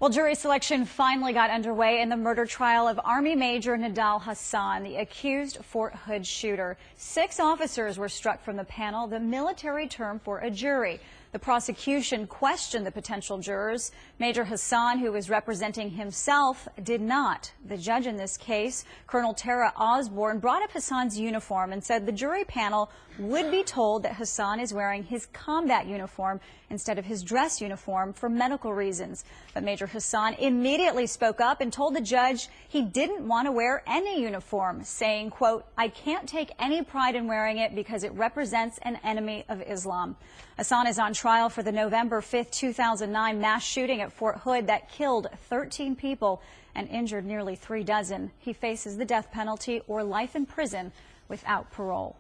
Well, jury selection finally got underway in the murder trial of Army Major Nidal Hassan, the accused Fort Hood shooter. 6 officers were struck from the panel, the military term for a jury. The prosecution questioned the potential jurors. Major Hassan, who was representing himself, did not. The judge in this case, Colonel Tara Osborne, brought up Hassan's uniform and said the jury panel would be told that Hassan is wearing his combat uniform instead of his dress uniform for medical reasons. But Major Hassan immediately spoke up and told the judge he didn't want to wear any uniform, saying, quote, "I can't take any pride in wearing it because it represents an enemy of Islam." Hassan is on trial for the November 5th, 2009 mass shooting at Fort Hood that killed 13 people and injured nearly 3 dozen. He faces the death penalty or life in prison without parole.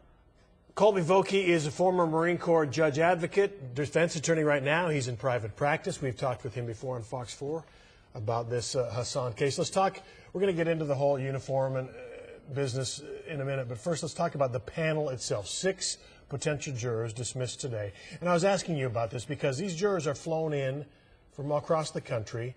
Colby Vokey is a former Marine Corps judge advocate, defense attorney right now. He's in private practice. We've talked with him before on Fox 4 about this Hassan case. Let's talk. We're going to get into the whole uniform and business in a minute, but first let's talk about the panel itself. 6 potential jurors dismissed today. And I was asking you about this because these jurors are flown in from across the country.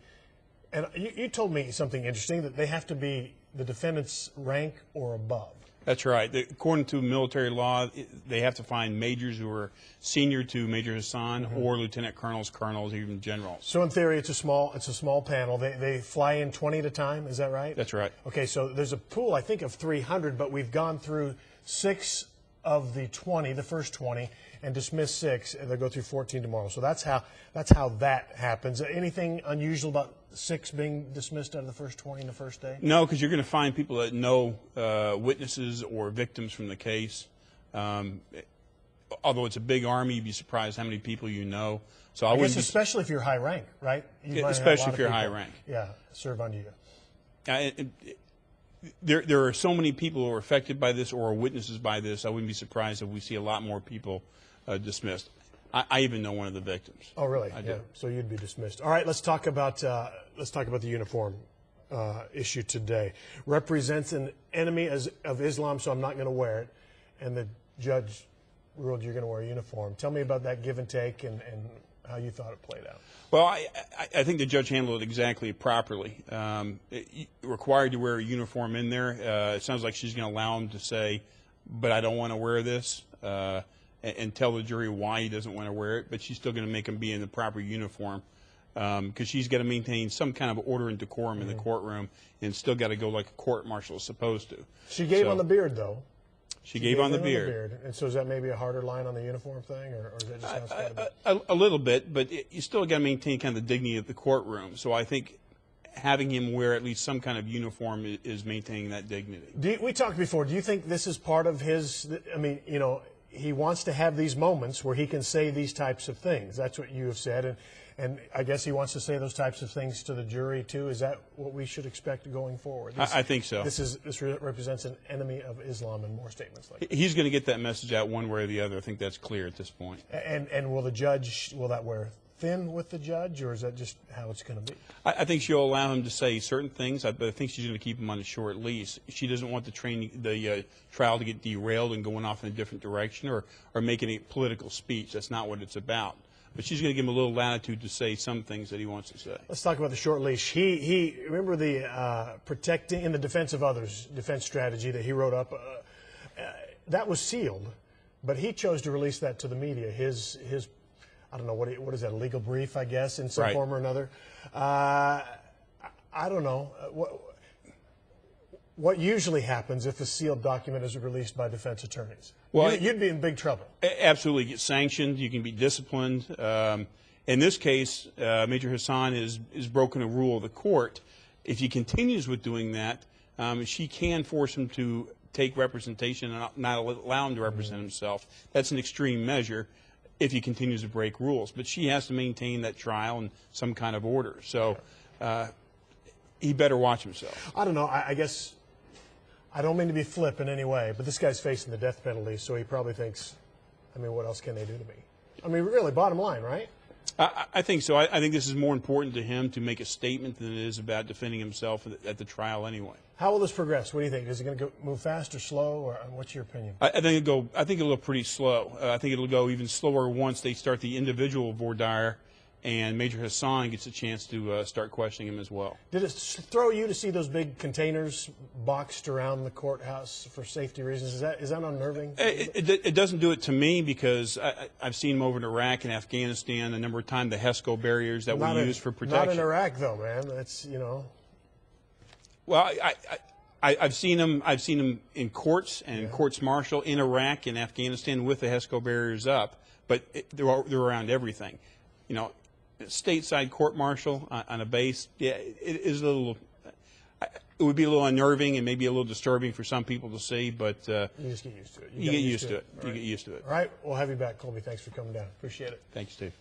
And you told me something interesting, that they have to be the defendant's rank or above. That's right. According to military law, they have to find majors who are senior to Major Hassan or lieutenant colonels, even generals. So in theory, it's a small panel. They fly in 20 at a time. Is that right? That's right. Okay, so there's a pool, I think, of 300, but we've gone through 6 of the 20, the first 20, and dismissed 6, and they'll go through 14 tomorrow. So that's how that happens. Anything unusual about 6 being dismissed out of the first 20 in the first day? No, because you're going to find people that know witnesses or victims from the case. Although it's a big army, you'd be surprised how many people you know. So I guess especially if you're high rank, right? Especially if you're high rank. Yeah, serve under you. There are so many people who are affected by this or are witnesses by this. I wouldn't be surprised if we see a lot more people dismissed. I even know one of the victims. Oh, really? I do. So you'd be dismissed. All right, let's talk about the uniform issue today. Represents an enemy of Islam, so I'm not going to wear it. And the judge ruled you're going to wear a uniform. Tell me about that give and take and how you thought it played out. Well, I think the judge handled it exactly properly. Required to wear a uniform in there. It sounds like she's going to allow him to say, but I don't want to wear this, and tell the jury why he doesn't want to wear it, but she's still going to make him be in the proper uniform because she's got to maintain some kind of order and decorum in the courtroom and still got to go like a court martial is supposed to. She gave on the beard, though. She gave on the beard. And so is that maybe a harder line on the uniform thing, or is that just how it's got to be? A little bit, but you still got to maintain kind of the dignity of the courtroom. So I think having him wear at least some kind of uniform is maintaining that dignity. We talked before. Do you think this is part of his, I mean, you know, he wants to have these moments where he can say these types of things. That's what you have said. And I guess he wants to say those types of things to the jury, too. Is that what we should expect going forward? I think so. This represents an enemy of Islam and more statements like that. He's going to get that message out one way or the other. I think that's clear at this point. And will the judge, will that wear thin with the judge, or is that just how it's going to be? I think she'll allow him to say certain things, but I think she's going to keep him on a short leash. She doesn't want the trial to get derailed and going off in a different direction or making a political speech. That's not what it's about. But she's going to give him a little latitude to say some things that he wants to say. Let's talk about the short leash. He remember the protecting in the defense of others defense strategy that he wrote up. That was sealed, but he chose to release that to the media. His I don't know what is that, a legal brief, I guess, in some form or another. I don't know what usually happens if a sealed document is released by defense attorneys. Well, you'd be in big trouble. Absolutely, get sanctioned. You can be disciplined. In this case, Major Hassan has broken a rule of the court. If he continues with doing that, she can force him to take representation and not allow him to represent himself. That's an extreme measure if he continues to break rules. But she has to maintain that trial in some kind of order. So he better watch himself. I don't know. I guess I don't mean to be flip in any way, but this guy's facing the death penalty, so he probably thinks, I mean, what else can they do to me? I mean, really, bottom line, right? I think so. I think this is more important to him to make a statement than it is about defending himself at the trial anyway. How will this progress? What do you think? Is it going to move fast or slow, or what's your opinion? I think it'll go pretty slow. I think it'll go even slower once they start the individual voir dire and Major Hassan gets a chance to start questioning him as well. Did it throw you to see those big containers boxed around the courthouse for safety reasons? Is that unnerving? It doesn't do it to me because I've seen them over in Iraq and Afghanistan a number of times, the HESCO barriers that we use for protection. Not in Iraq, though, man. That's, you know. Well, I've seen them. I've seen them in courts and courts martial in Iraq and Afghanistan with the HESCO barriers up, but they're around everything. You know, stateside court martial on a base, yeah, it is a little. It would be a little unnerving and maybe a little disturbing for some people to see, but you just get used to it. You get used to it. You get used to it. All right, we'll have you back, Colby. Thanks for coming down. Appreciate it. Thanks, Steve.